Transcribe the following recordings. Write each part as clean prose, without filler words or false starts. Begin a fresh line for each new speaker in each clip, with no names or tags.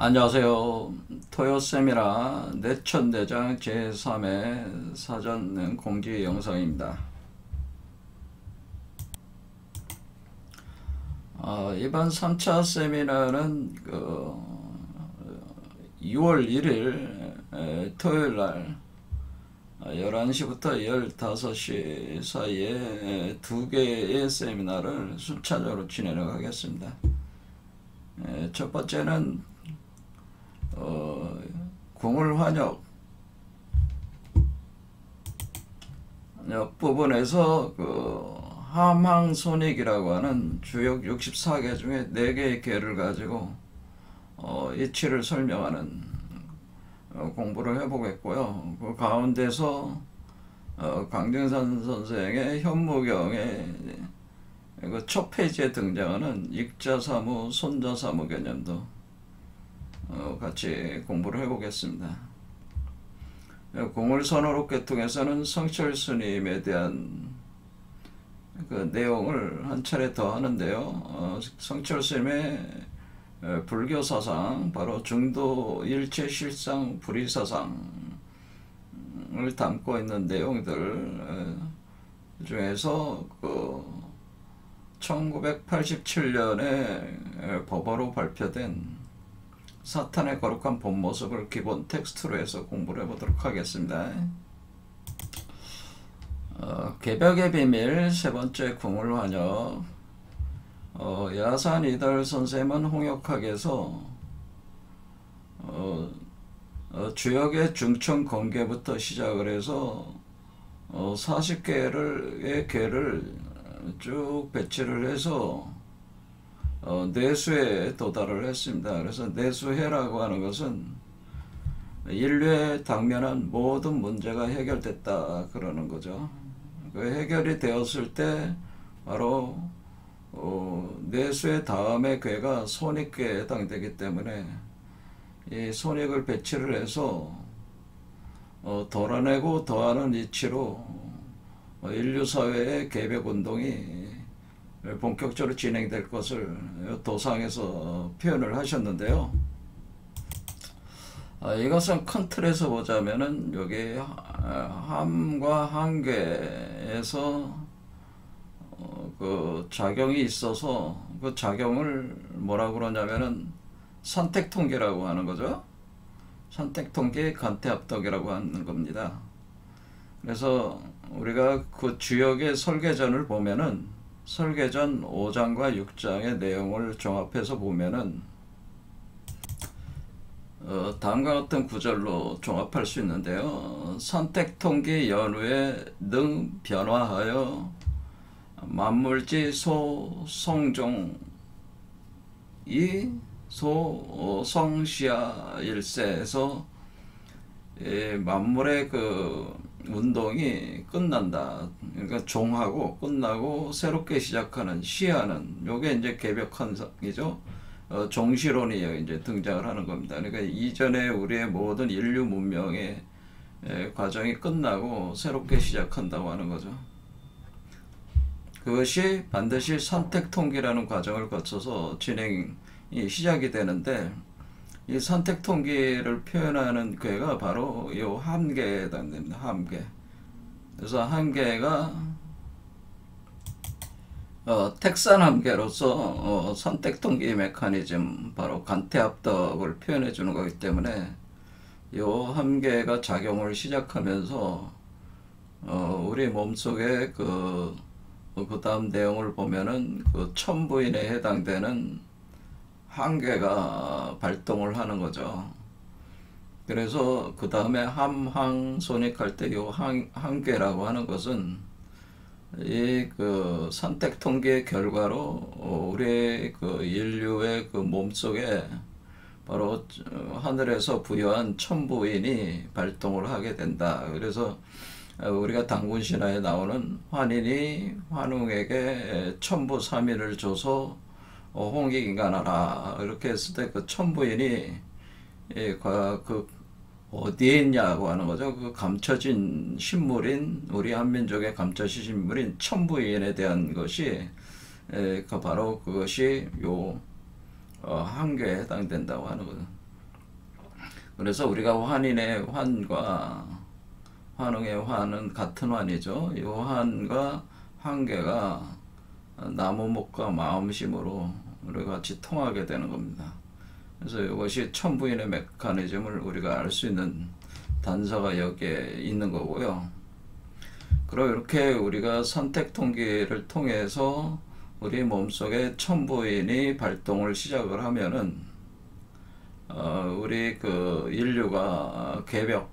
안녕하세요. 토요세미나 내천대장 제3회 사전 공지 영상입니다. 이번 3차 세미나는 2월 1일 토요일날 11시부터 15시 사이에 두 개의 세미나를 순차적으로 진행하겠습니다. 첫 번째는 궁을환역 부분에서 함항손익이라고 하는 주역 64개 중에 4개의 개를 가지고 이치를 설명하는 공부를 해보겠고요. 그 가운데서 강정산 선생의 현무경의 그 첫 페이지에 등장하는 익자사무, 손자사무 개념도 같이 공부를 해보겠습니다. 공을선어록 계통에서는 성철 스님에 대한 그 내용을 한 차례 더 하는데요. 성철 스님의 불교 사상, 바로 중도 일체 실상 불의 사상을 담고 있는 내용들 중에서 1987년에 법어로 발표된 사탄의 거룩한 본 모습을 기본 텍스트로 해서 공부를 해보도록 하겠습니다. 개벽의 비밀 세 번째 궁을환역. 야산 이달 선생은 홍역학에서 주역의 중청 건계부터 시작을 해서 40개의 개를 쭉 배치를 해서 내수에 도달을 했습니다. 그래서 내수해라고 하는 것은 인류에 당면한 모든 문제가 해결됐다 그러는 거죠. 그 해결이 되었을 때 바로 내수의 다음의 괴가 손익괴에 해당되기 때문에 이 손익을 배치를 해서 덜어내고 더하는 이치로 인류 사회의 개벽 운동이 본격적으로 진행될 것을 도상에서 표현을 하셨는데요. 이것은 큰 틀에서 보자면은 여기 함과 한계에서 그 작용이 있어서 그 작용을 뭐라고 그러냐면은 선택통계라고 하는 거죠. 선택통계 간태합덕이라고 하는 겁니다. 그래서 우리가 그 주역의 설계전을 보면은 설계전 5장과 6장의 내용을 종합해서 보면은 다음과 같은 구절로 종합할 수 있는데요. 선택통계 연후에 능 변화하여 만물지 소성종이 소성시야 일세에서 만물의 그 운동이 끝난다. 그러니까 종하고 끝나고 새롭게 시작하는 시야는 요게 이제 개벽 현상이죠. 종시론이 이제 등장을 하는 겁니다. 그러니까 이전에 우리의 모든 인류 문명의 과정이 끝나고 새롭게 시작한다고 하는 거죠. 그것이 반드시 선택통계라는 과정을 거쳐서 진행이 시작이 되는데 이 선택통계를 표현하는 괴가 바로 이 함계에 해당됩니다. 함계. 그래서 함계가 택산함계로서 선택통계 메커니즘, 바로 간태합덕을 표현해 주는 거기 때문에 이 함계가 작용을 시작하면서 우리 몸속에 그 다음 내용을 보면은 그 천부인에 해당되는 한계가 발동을 하는 거죠. 그래서 그 다음에 함항손익할 때 이 한계라고 하는 것은 이 그 선택통계의 결과로 우리 그 인류의 그 몸속에 바로 하늘에서 부여한 천부인이 발동을 하게 된다. 그래서 우리가 당군신화에 나오는 환인이 환웅에게 천부삼일을 줘서 홍익인간하라 이렇게 했을 때 그 천부인이 그 어디에 있냐고 하는 거죠. 그 감춰진 신물인, 우리 한민족의 감춰진 신물인 천부인에 대한 것이 바로 그것이 요 한계에 해당된다고 하는 거죠. 그래서 우리가 환인의 환과 환웅의 환은 같은 환이죠. 이 환과 한계가 나무, 목과 마음심으로 우리가 같이 통하게 되는 겁니다. 그래서 이것이 천부인의 메커니즘을 우리가 알 수 있는 단서가 여기에 있는 거고요. 그럼 이렇게 우리가 선택 통계를 통해서 우리 몸속에 천부인이 발동을 시작을 하면은 우리 그 인류가 개벽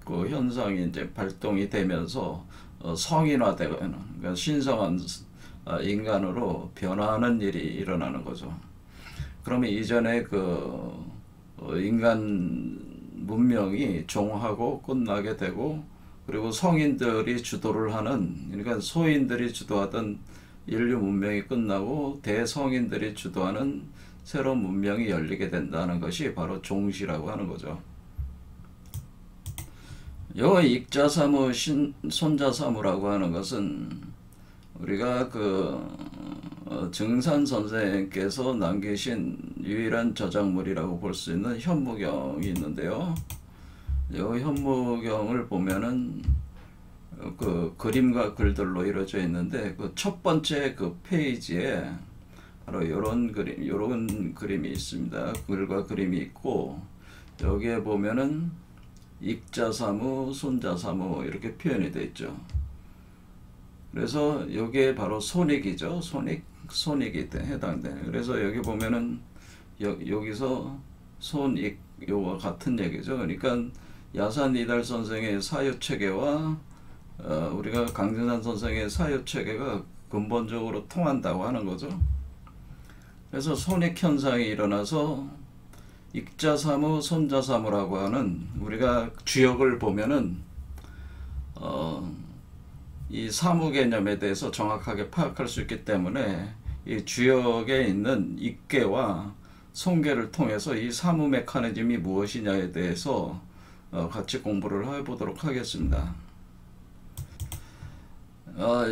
그 현상이 이제 발동이 되면서 성인화되는, 그러니까 신성한 인간으로 변화하는 일이 일어나는 거죠. 그러면 이전에 그 인간 문명이 종하고 끝나게 되고, 그리고 성인들이 주도를 하는, 그러니까 소인들이 주도하던 인류 문명이 끝나고 대성인들이 주도하는 새로운 문명이 열리게 된다는 것이 바로 종시라고 하는 거죠. 요 익자사무 손자사무라고 하는 것은 우리가 그 증산 선생께서 남기신 유일한 저작물이라고 볼 수 있는 현무경이 있는데요. 이 현무경을 보면은 그 그림과 글들로 이루어져 있는데, 그 첫 번째 그 페이지에 바로 이런 그림이 있습니다. 글과 그림이 있고, 여기에 보면은 익자사무, 손자사무 이렇게 표현이 되어 있죠. 그래서 여기에 바로 손익이죠. 손익이 해당되는. 그래서 여기 보면은 여기서 손익 요와 같은 얘기죠. 그러니까 야산 이달 선생의 사유체계와 우리가 강진산 선생의 사유체계가 근본적으로 통한다고 하는 거죠. 그래서 손익 현상이 일어나서 익자사무, 손자사무라고 하는, 우리가 주역을 보면은 이 사무 개념에 대해서 정확하게 파악할 수 있기 때문에 이 주역에 있는 익계와 손계를 통해서 이 사무 메커니즘이 무엇이냐에 대해서 같이 공부를 해보도록 하겠습니다.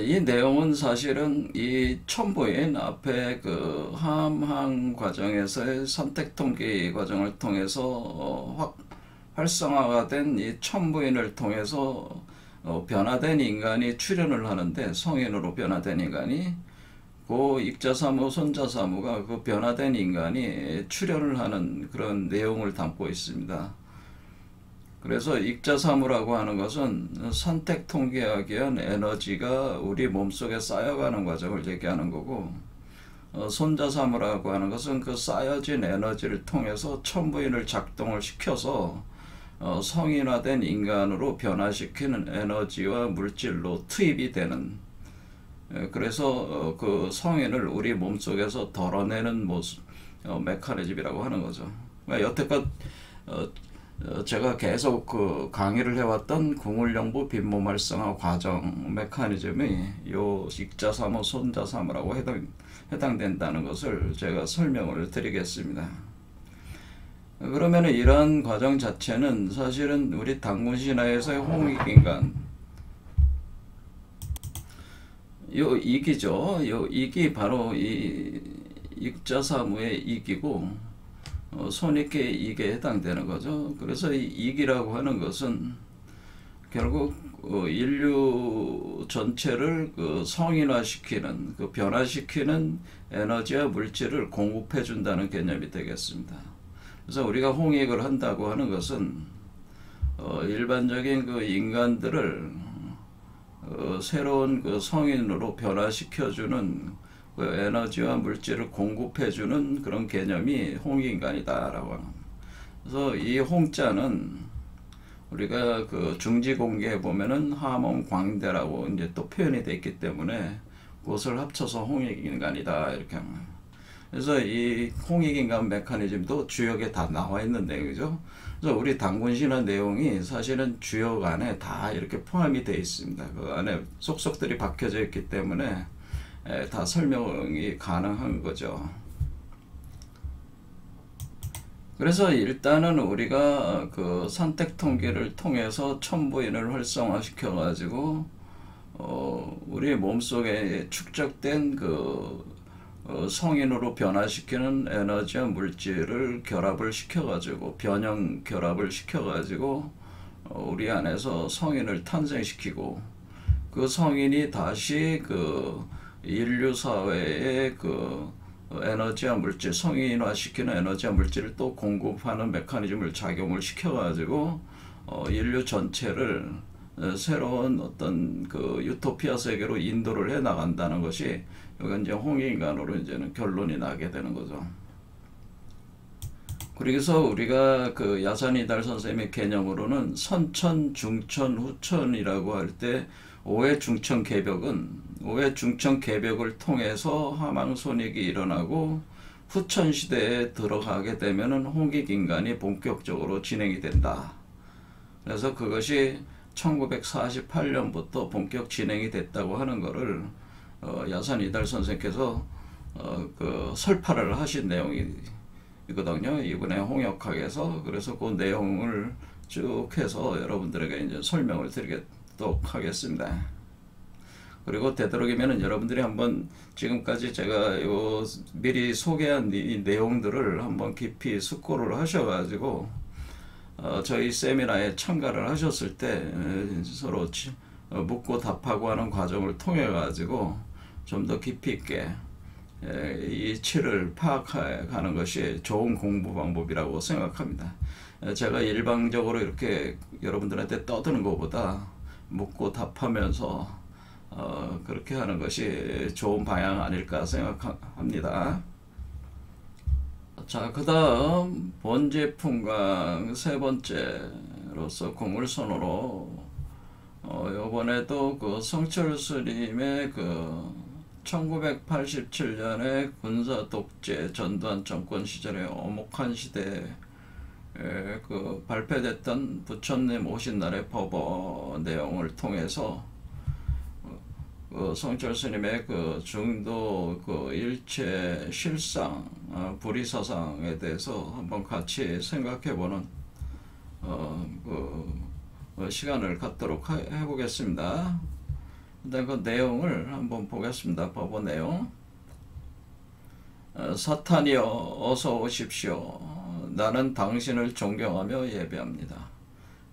이 내용은 사실은 이 천부인 앞에 그 함항 과정에서의 선택 통계 과정을 통해서 활성화가 된 이 천부인을 통해서 변화된 인간이 출현을 하는데, 성인으로 변화된 인간이, 그 익자사무, 손자사무가 그 변화된 인간이 출현을 하는 그런 내용을 담고 있습니다. 그래서 익자사무라고 하는 것은 선택 통계하기 위한 에너지가 우리 몸속에 쌓여가는 과정을 얘기하는 거고, 손자사무라고 하는 것은 그 쌓여진 에너지를 통해서 천부인을 작동을 시켜서 성인화된 인간으로 변화시키는 에너지와 물질로 투입이 되는, 그래서 그 성인을 우리 몸속에서 덜어내는 모습, 메커니즘이라고 하는 거죠. 그러니까 여태껏 제가 계속 그 강의를 해왔던 궁울영부 빈몸 활성화 과정 메커니즘이 요 익자사무, 손자사무라고 해당된다는 것을 제가 설명을 드리겠습니다. 그러면 이러한 과정 자체는 사실은 우리 단군 신화에서의 홍익인간, 요 이기죠. 요 이기 바로 이 익자사무의 이기고 손익의 이기에 해당되는 거죠. 그래서 이 이기라고 하는 것은 결국 인류 전체를 그 성인화시키는, 그 변화시키는 에너지와 물질을 공급해 준다는 개념이 되겠습니다. 그래서 우리가 홍익을 한다고 하는 것은 일반적인 그 인간들을 새로운 그 성인으로 변화시켜주는 그 에너지와 물질을 공급해주는 그런 개념이 홍익인간이다라고 합니다. 그래서 이 홍자는 우리가 그 중지공계에 보면은 함홍광대라고 이제 또 표현이 되어 있기 때문에 그것을 합쳐서 홍익인간이다 이렇게 합니다. 그래서 이 홍익인간 메커니즘도 주역에 다 나와 있는 내용이죠. 그래서 우리 단군신화 내용이 사실은 주역 안에 다 이렇게 포함이 되어 있습니다. 그 안에 속속들이 박혀져 있기 때문에 다 설명이 가능한 거죠. 그래서 일단은 우리가 그 선택 통계를 통해서 천부인을 활성화시켜 가지고 우리 몸속에 축적된 그 성인으로 변화시키는 에너지와 물질을 결합을 시켜가지고 변형 결합을 시켜가지고 우리 안에서 성인을 탄생시키고 그 성인이 다시 그 인류 사회의 그 에너지와 물질, 성인화시키는 에너지와 물질을 또 공급하는 메커니즘을 작용을 시켜가지고 인류 전체를 새로운 어떤 그 유토피아 세계로 인도를 해 나간다는 것이 이건 이제 홍익인간으로 이제는 결론이 나게 되는 거죠. 그래서 우리가 그 야산이달 선생님의 개념으로는 선천, 중천, 후천이라고 할 때 오해 중천 개벽을 통해서 하망손익이 일어나고 후천 시대에 들어가게 되면은 홍익인간이 본격적으로 진행이 된다. 그래서 그것이 1948년부터 본격 진행이 됐다고 하는 것을 야산이달 선생께서 그 설파를 하신 내용이거든요. 이번에 홍역학에서. 그래서 그 내용을 쭉 해서 여러분들에게 이제 설명을 드리도록 하겠습니다. 그리고 되도록이면 여러분들이 한번 지금까지 제가 미리 소개한 이 내용들을 한번 깊이 숙고를 하셔가지고 저희 세미나에 참가를 하셨을 때 서로 묻고 답하고 하는 과정을 통해 가지고 좀 더 깊이 있게 이 이치를 파악하는 것이 좋은 공부 방법이라고 생각합니다. 제가 일방적으로 이렇게 여러분들한테 떠드는 것보다 묻고 답하면서 그렇게 하는 것이 좋은 방향 아닐까 생각합니다. 자, 그 다음 본제품강 세 번째로서 공물선으로 요번에도 그 성철 스님의 그 1987년에 군사 독재 전두환 정권 시절에 엄혹한 시대에 그 발표됐던 부처님 오신 날의 법어 내용을 통해서 그 성철 스님의 그 중도 그 일체 실상 불의사상에 대해서 한번 같이 생각해보는 시간을 갖도록 해보겠습니다. 일단 그 내용을 한번 보겠습니다. 법어 내용. 사탄이여 어서 오십시오. 나는 당신을 존경하며 예배합니다.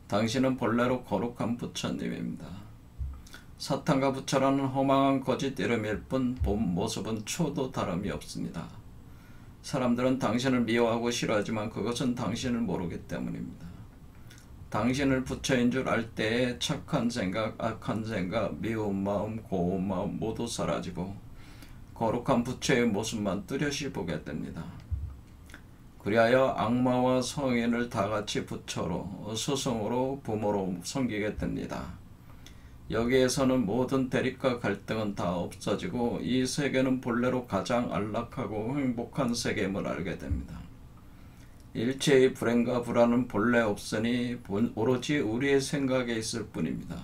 당신은 본래로 거룩한 부처님입니다. 사탄과 부처라는 허망한 거짓 이름일 뿐 본 모습은 초도 다름이 없습니다. 사람들은 당신을 미워하고 싫어하지만 그것은 당신을 모르기 때문입니다. 당신을 부처인 줄 알 때에 착한 생각, 악한 생각, 미운 마음, 고운 마음 모두 사라지고 거룩한 부처의 모습만 뚜렷이 보게 됩니다. 그리하여 악마와 성인을 다같이 부처로, 스승으로, 부모로 섬기게 됩니다. 여기에서는 모든 대립과 갈등은 다 없어지고 이 세계는 본래로 가장 안락하고 행복한 세계임을 알게 됩니다. 일체의 불행과 불안은 본래 없으니 오로지 우리의 생각에 있을 뿐입니다.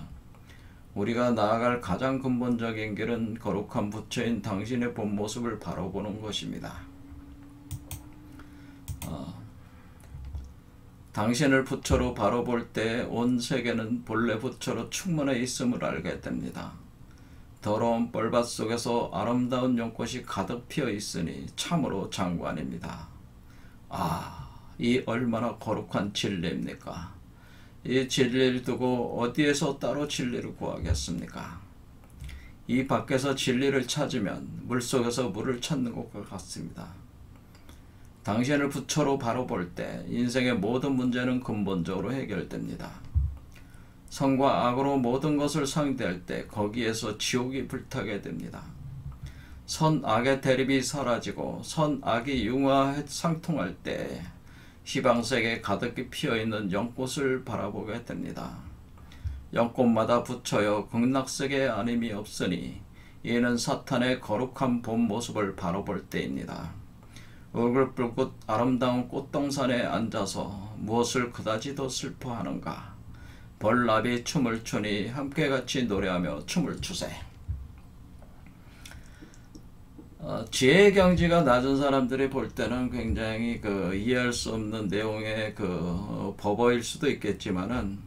우리가 나아갈 가장 근본적인 길은 거룩한 부처인 당신의 본 모습을 바로 보는 것입니다. 당신을 부처로 바로 볼 때 온 세계는 본래 부처로 충만해 있음을 알게 됩니다. 더러운 뻘밭 속에서 아름다운 연꽃이 가득 피어 있으니 참으로 장관입니다. 이 얼마나 거룩한 진리입니까? 이 진리를 두고 어디에서 따로 진리를 구하겠습니까? 이 밖에서 진리를 찾으면 물속에서 물을 찾는 것과 같습니다. 당신을 부처로 바로 볼 때 인생의 모든 문제는 근본적으로 해결됩니다. 선과 악으로 모든 것을 상대할 때 거기에서 지옥이 불타게 됩니다. 선악의 대립이 사라지고 선악이 융화상통할 때 희방색에 가득히 피어있는 연꽃을 바라보게 됩니다. 연꽃마다 부처여 극락색의 아님이 없으니 이는 사탄의 거룩한 본 모습을 바로 볼 때입니다. 울긋불긋 아름다운 꽃동산에 앉아서 무엇을 그다지도 슬퍼하는가. 벌나비 춤을 추니 함께 같이 노래하며 춤을 추세. 지혜 경지가 낮은 사람들이 볼 때는 굉장히 이해할 수 없는 내용의 법어일 수도 있겠지만은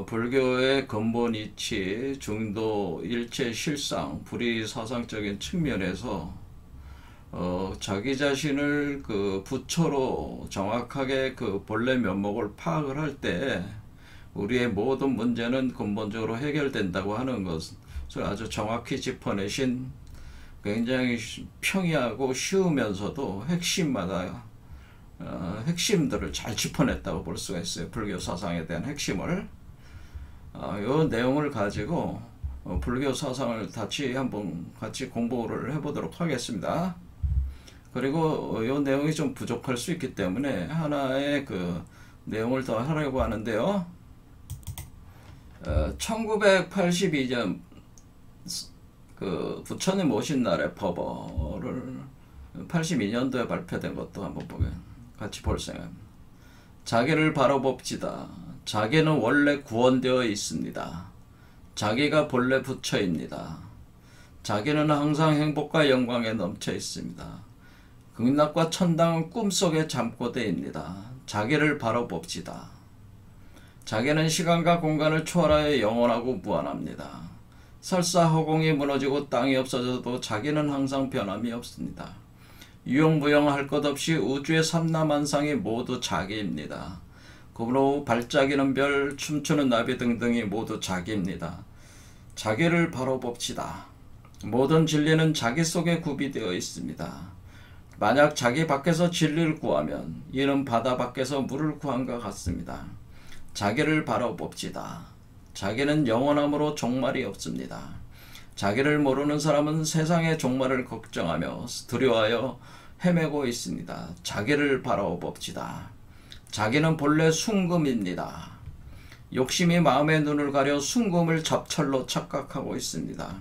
불교의 근본 이치, 중도, 일체 실상, 불의 사상적인 측면에서 자기 자신을 그 부처로 정확하게 그 본래 면목을 파악을 할 때 우리의 모든 문제는 근본적으로 해결된다고 하는 것을 아주 정확히 짚어내신 굉장히 평이하고 쉬우면서도 핵심마다 핵심들을 잘 짚어냈다고 볼 수가 있어요. 불교 사상에 대한 핵심을. 이 내용을 가지고 불교 사상을 한번 같이 공부를 해보도록 하겠습니다. 그리고 이 내용이 좀 부족할 수 있기 때문에 하나의 그 내용을 더 하려고 하는데요. 1982년 그 부처님 오신 날의 법어를 82년도에 발표된 것도 한번 같이 볼 생각입니다. 자기를 바로 봅시다. 자기는 원래 구원되어 있습니다. 자기가 본래 부처입니다. 자기는 항상 행복과 영광에 넘쳐 있습니다. 극락과 천당은 꿈속의 잠꼬대입니다. 자기를 바로 봅시다. 자기는 시간과 공간을 초월하여 영원하고 무한합니다. 설사 허공이 무너지고 땅이 없어져도 자기는 항상 변함이 없습니다. 유용무용할 것 없이 우주의 삼라만상이 모두 자기입니다. 그러므로 발작이는 별, 춤추는 나비 등등이 모두 자기입니다. 자기를 바로 봅시다. 모든 진리는 자기 속에 구비되어 있습니다. 만약 자기 밖에서 진리를 구하면 이는 바다 밖에서 물을 구한과 같습니다. 자기를 바로 봅시다. 자기는 영원함으로 종말이 없습니다. 자기를 모르는 사람은 세상의 종말을 걱정하며 두려워하여 헤매고 있습니다. 자기를 바로 봅시다. 자기는 본래 순금입니다. 욕심이 마음의 눈을 가려 순금을 잡철로 착각하고 있습니다.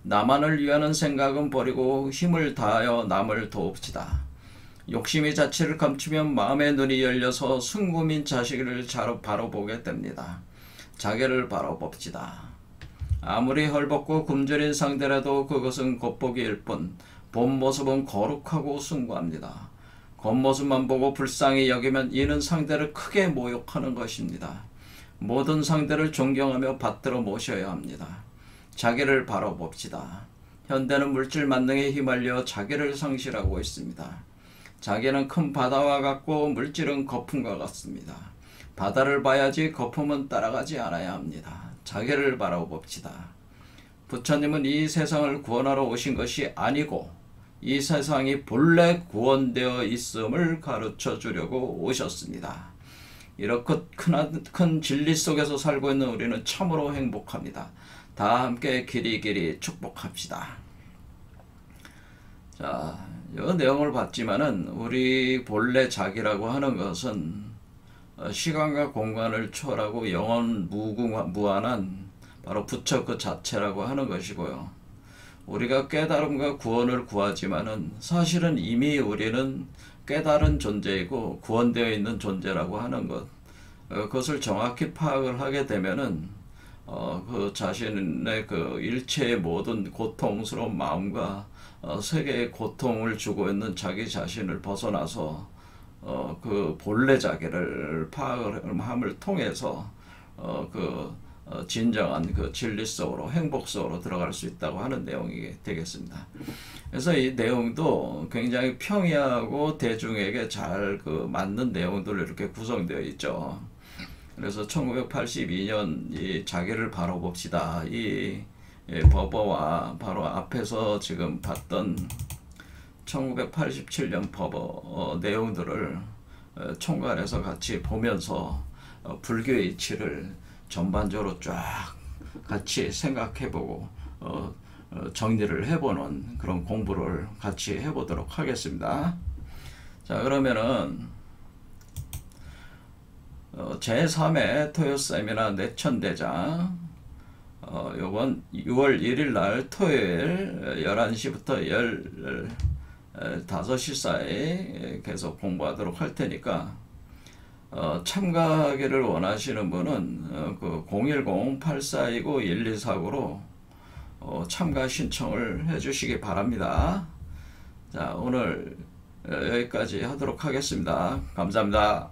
나만을 위하는 생각은 버리고 힘을 다하여 남을 도웁시다. 욕심이 자취를 감추면 마음의 눈이 열려서 순금인 자식을 바로 보게 됩니다. 자기를 바로 봅시다. 아무리 헐벗고 굶주린 상대라도 그것은 겉보기일 뿐 본 모습은 거룩하고 숭고합니다. 겉모습만 보고 불쌍히 여기면 이는 상대를 크게 모욕하는 것입니다. 모든 상대를 존경하며 받들어 모셔야 합니다. 자기를 바로 봅시다. 현대는 물질 만능에 휘말려 자기를 상실하고 있습니다. 자기는 큰 바다와 같고 물질은 거품과 같습니다. 바다를 봐야지 거품은 따라가지 않아야 합니다. 자기를 바라봅시다. 부처님은 이 세상을 구원하러 오신 것이 아니고 이 세상이 본래 구원되어 있음을 가르쳐 주려고 오셨습니다. 이렇게 큰 진리 속에서 살고 있는 우리는 참으로 행복합니다. 다 함께 길이길이 축복합시다. 자, 이 내용을 봤지만은 우리 본래 자기라고 하는 것은 시간과 공간을 초월하고 영원 무한한 바로 부처 그 자체라고 하는 것이고요. 우리가 깨달음과 구원을 구하지만은 사실은 이미 우리는 깨달은 존재이고 구원되어 있는 존재라고 하는 것, 그것을 정확히 파악을 하게 되면은 그 자신의 그 일체의 모든 고통스러운 마음과 세계의 고통을 주고 있는 자기 자신을 벗어나서 그 본래 자기를 파악을 함을 통해서 진정한 그 진리 속으로 행복 속으로 들어갈 수 있다고 하는 내용이 되겠습니다. 그래서 이 내용도 굉장히 평이하고 대중에게 잘 그 맞는 내용들로 이렇게 구성되어 있죠. 그래서 1982년 이 자기를 바로 봅시다. 이 법어와 바로 앞에서 지금 봤던 1987년 법어 내용들을 총괄해서 같이 보면서 불교의 이치를 전반적으로 쫙 같이 생각해보고 정리를 해보는 그런 공부를 같이 해보도록 하겠습니다. 자, 그러면은 제3회 토요 세미나 내천대장 요번 6월 1일 날 토요일 11시부터 15시 사이 계속 공부하도록 할 테니까 참가하기를 원하시는 분은 그 010-8429-1249로 참가 신청을 해주시기 바랍니다. 자, 오늘 여기까지 하도록 하겠습니다. 감사합니다.